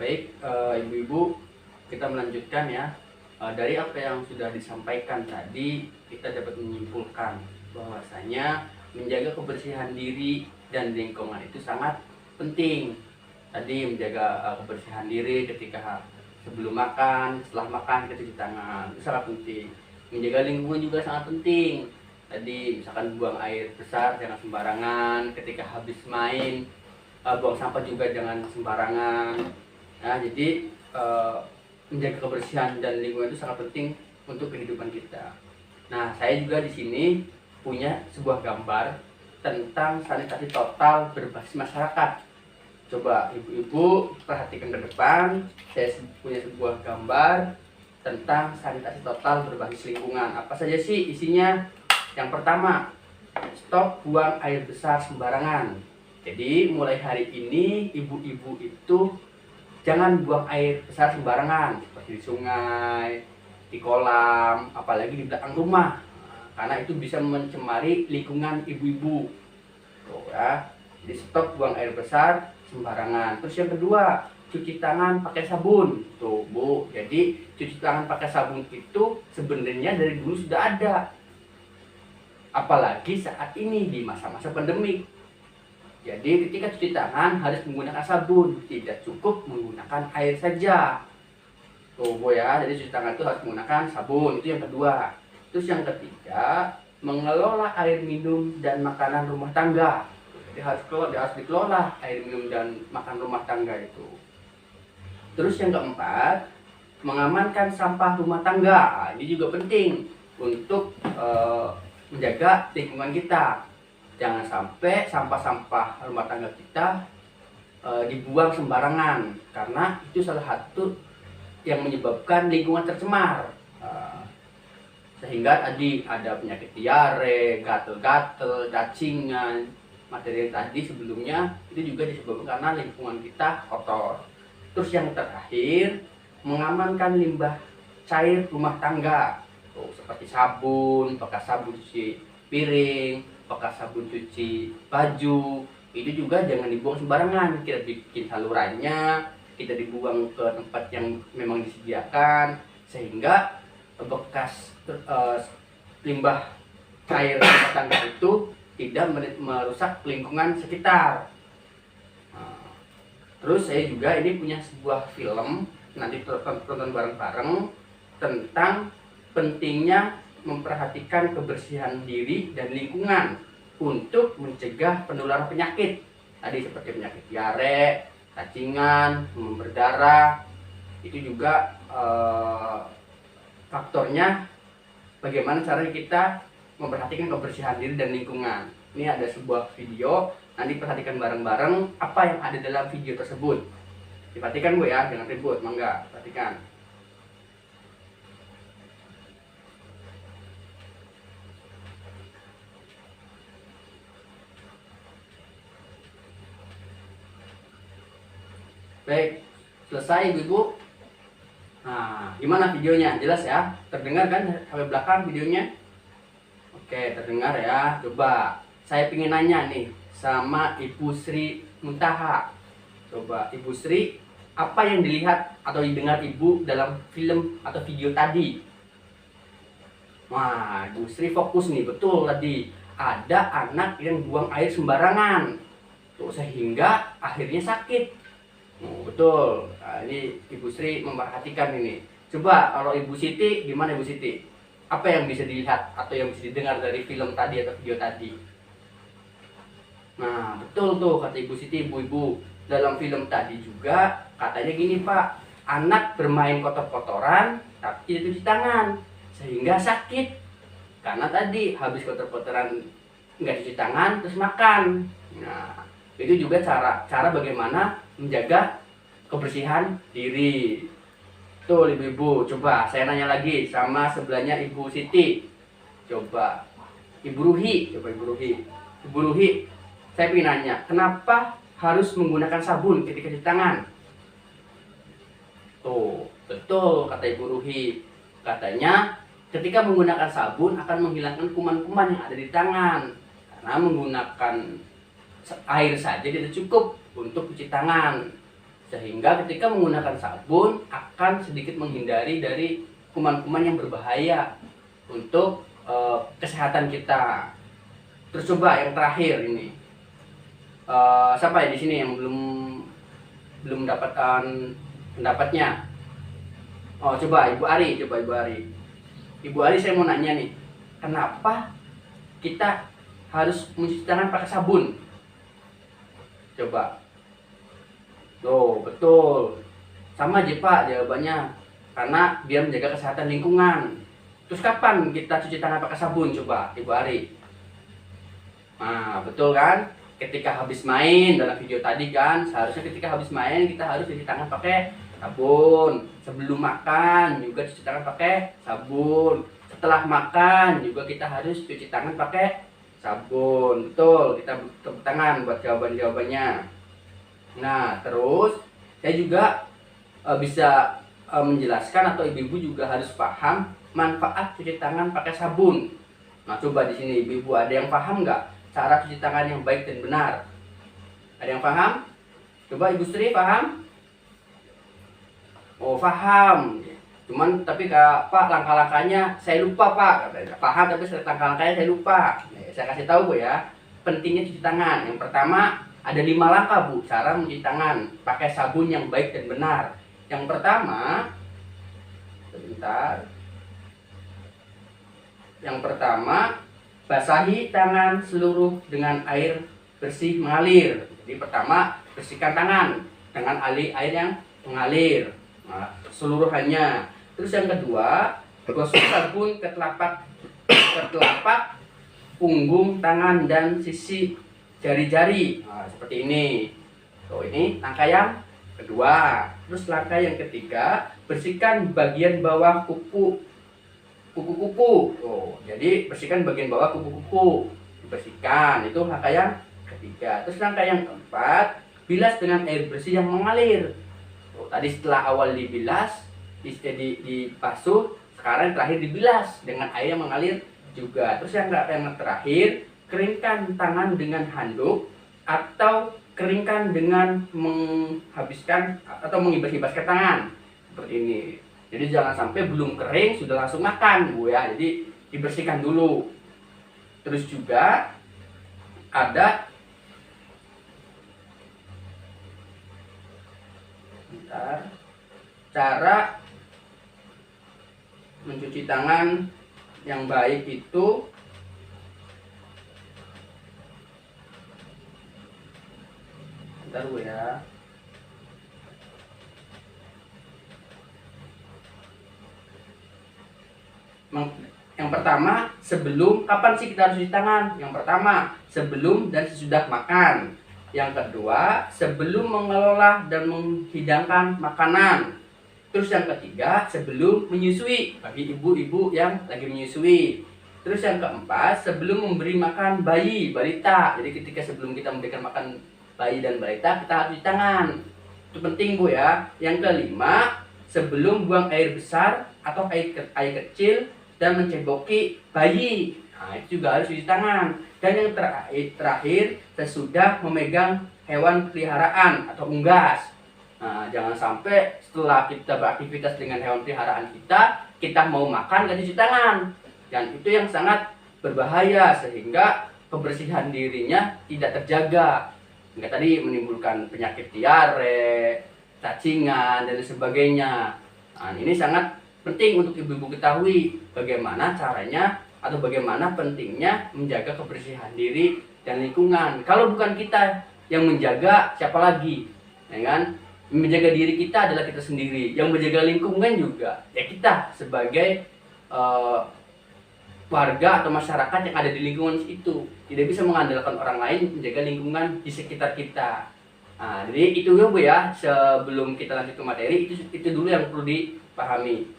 Baik, ibu-ibu, kita melanjutkan ya. Dari apa yang sudah disampaikan tadi, kita dapat menyimpulkan bahwasanya menjaga kebersihan diri dan lingkungan itu sangat penting. Tadi menjaga kebersihan diri ketika sebelum makan, setelah makan kita cuci tangan, itu sangat penting. Menjaga lingkungan juga sangat penting. Tadi misalkan buang air besar jangan sembarangan, ketika habis main buang sampah juga jangan sembarangan. Nah, jadi menjaga kebersihan dan lingkungan itu sangat penting untuk kehidupan kita. Nah, saya juga di sini punya sebuah gambar tentang sanitasi total berbasis masyarakat. Coba ibu-ibu perhatikan ke depan, saya punya sebuah gambar tentang sanitasi total berbasis lingkungan. Apa saja sih isinya? Yang pertama, stop buang air besar sembarangan. Jadi mulai hari ini ibu-ibu itu jangan buang air besar sembarangan seperti di sungai, di kolam, apalagi di belakang rumah. Karena itu bisa mencemari lingkungan ibu-ibu. Tuh ya. Jadi stop buang air besar sembarangan. Terus yang kedua, cuci tangan pakai sabun. Tuh, Bu. Jadi cuci tangan pakai sabun itu sebenarnya dari dulu sudah ada. Apalagi saat ini di masa-masa pandemik. Jadi ketika cuci tangan harus menggunakan sabun, tidak cukup menggunakan air saja. Tuh Bu ya, jadi cuci tangan itu harus menggunakan sabun, itu yang kedua. Terus yang ketiga, mengelola air minum dan makanan rumah tangga. Jadi harus dikelola air minum dan makan rumah tangga itu. Terus yang keempat, mengamankan sampah rumah tangga. Nah, ini juga penting untuk menjaga lingkungan kita. Jangan sampai sampah-sampah rumah tangga kita dibuang sembarangan, karena itu salah satu yang menyebabkan lingkungan tercemar. Sehingga tadi ada penyakit diare, gatel-gatel, cacingan, materi yang tadi sebelumnya itu juga disebabkan karena lingkungan kita kotor. Terus yang terakhir, mengamankan limbah cair rumah tangga. Tuh, seperti sabun, bekas sabun cuci piring, bekas sabun cuci baju, itu juga jangan dibuang sembarangan. Kita bikin salurannya, kita dibuang ke tempat yang memang disediakan, sehingga bekas limbah cair rumah tangga itu tidak merusak lingkungan sekitar. Terus saya juga ini punya sebuah film, nanti tonton bareng-bareng, tentang pentingnya memperhatikan kebersihan diri dan lingkungan untuk mencegah penularan penyakit. Tadi seperti penyakit diare, cacingan, demam berdarah. Itu juga faktornya bagaimana cara kita memperhatikan kebersihan diri dan lingkungan. Ini ada sebuah video, nanti perhatikan bareng-bareng apa yang ada dalam video tersebut. Diperhatikan Bu ya, jangan ribut, mangga, perhatikan. Baik, selesai ibu-ibu. Nah, gimana videonya? Jelas ya? Terdengar kan sampai belakang videonya? Oke, terdengar ya. Coba, saya pengen nanya nih sama Ibu Sri Muntaha. Coba, Ibu Sri, apa yang dilihat atau didengar Ibu dalam film atau video tadi? Wah, Ibu Sri fokus nih, betul tadi. Ada anak yang buang air sembarangan. Tuh, sehingga akhirnya sakit. Oh, betul. Nah, ini Ibu Sri memperhatikan ini. Coba kalau Ibu Siti, gimana Ibu Siti? Apa yang bisa dilihat atau yang bisa didengar dari film tadi atau video tadi? Nah, betul tuh kata Ibu Siti, ibu-ibu. Dalam film tadi juga katanya gini Pak, anak bermain kotor-kotoran tapi tidak cuci tangan, sehingga sakit. Karena tadi habis kotor-kotoran nggak cuci tangan terus makan. Nah, itu juga cara bagaimana menjaga kebersihan diri. Tuh ibu-ibu, coba saya nanya lagi sama sebelahnya Ibu Siti. Coba Ibu Ruhi, Ibu Ruhi, saya ingin nanya, kenapa harus menggunakan sabun ketika cuci tangan? Tuh, betul kata Ibu Ruhi. Katanya ketika menggunakan sabun akan menghilangkan kuman-kuman yang ada di tangan. Karena menggunakan air saja tidak cukup untuk cuci tangan. sehingga ketika menggunakan sabun akan sedikit menghindari dari kuman-kuman yang berbahaya untuk kesehatan kita. Terus coba yang terakhir ini, siapa ya di sini yang belum mendapatkan pendapatnya? Oh, coba Ibu Ari. Ibu Ari, saya mau nanya nih, kenapa kita harus mencuci tangan pakai sabun? Coba. Loh, betul. Sama aja Pak jawabannya. Karena biar menjaga kesehatan lingkungan. Terus kapan kita cuci tangan pakai sabun? Coba Ibu Ari. Nah, betul kan? Ketika habis main, dalam video tadi kan, seharusnya ketika habis main kita harus cuci tangan pakai sabun. Sebelum makan juga cuci tangan pakai sabun. Setelah makan juga kita harus cuci tangan pakai sabun. Betul, kita tepuk tangan buat jawaban-jawabannya. Nah, terus saya juga bisa menjelaskan, atau ibu-ibu juga harus paham manfaat cuci tangan pakai sabun. Nah, coba di sini ibu-ibu ada yang paham nggak cara cuci tangan yang baik dan benar? Ada yang paham? Coba Ibu Sri paham? Oh, paham. Cuman tapi Pak, langkah-langkahnya saya lupa Pak. Paham tapi langkah-langkahnya saya lupa. Saya kasih tahu Bu ya, pentingnya cuci tangan. Yang pertama ada 5 langkah Bu cara mencuci tangan pakai sabun yang baik dan benar. Yang pertama, sebentar. Yang pertama, basahi tangan seluruh dengan air bersih mengalir. Jadi pertama, bersihkan tangan dengan air yang mengalir, nah, seluruhannya. Terus yang kedua, gosok sabun ke telapak punggung tangan dan sisi jari-jari. Nah, seperti ini. Tuh, ini langkah yang kedua. Terus langkah yang ketiga, bersihkan bagian bawah kuku. Oh, jadi bersihkan bagian bawah kuku-kuku, dibersihkan. Itu langkah yang ketiga. Terus langkah yang keempat, bilas dengan air bersih yang mengalir. Oh, tadi setelah awal dibilas, dibasuh, sekarang terakhir dibilas dengan air yang mengalir juga. Terus yang terakhir, keringkan tangan dengan handuk atau keringkan dengan menghabiskan atau mengibas-ibaskan tangan seperti ini. Jadi jangan sampai belum kering sudah langsung makan Bu ya. Jadi dibersihkan dulu. Terus juga ada cara mencuci tangan yang baik itu bentar Bu ya. Yang pertama, kapan sih kita harus cuci tangan? Yang pertama, sebelum dan sesudah makan. Yang kedua, sebelum mengelola dan menghidangkan makanan. Terus yang ketiga, sebelum menyusui, bagi ibu-ibu yang lagi menyusui. Terus yang keempat, sebelum memberi makan bayi, balita. Jadi ketika sebelum kita memberikan makan bayi dan balita, kita harus cuci tangan. Itu penting Bu ya. Yang kelima, sebelum buang air besar atau air kecil dan menceboki bayi. Nah, itu juga harus cuci tangan. Dan yang terakhir, sesudah memegang hewan peliharaan atau unggas. Nah, jangan sampai setelah kita beraktivitas dengan hewan peliharaan kita mau makan gak cuci tangan. Dan itu yang sangat berbahaya sehingga kebersihan dirinya tidak terjaga. Hingga tadi menimbulkan penyakit diare, cacingan dan sebagainya. Nah, ini sangat penting untuk ibu-ibu ketahui bagaimana caranya atau bagaimana pentingnya menjaga kebersihan diri dan lingkungan. Kalau bukan kita yang menjaga, siapa lagi? Ya kan? Menjaga diri kita adalah kita sendiri. Yang menjaga lingkungan juga ya kita sebagai warga atau masyarakat yang ada di lingkungan itu. Tidak bisa mengandalkan orang lain menjaga lingkungan di sekitar kita. Nah, jadi itu ya Bu ya, sebelum kita lanjut ke materi, itu dulu yang perlu dipahami.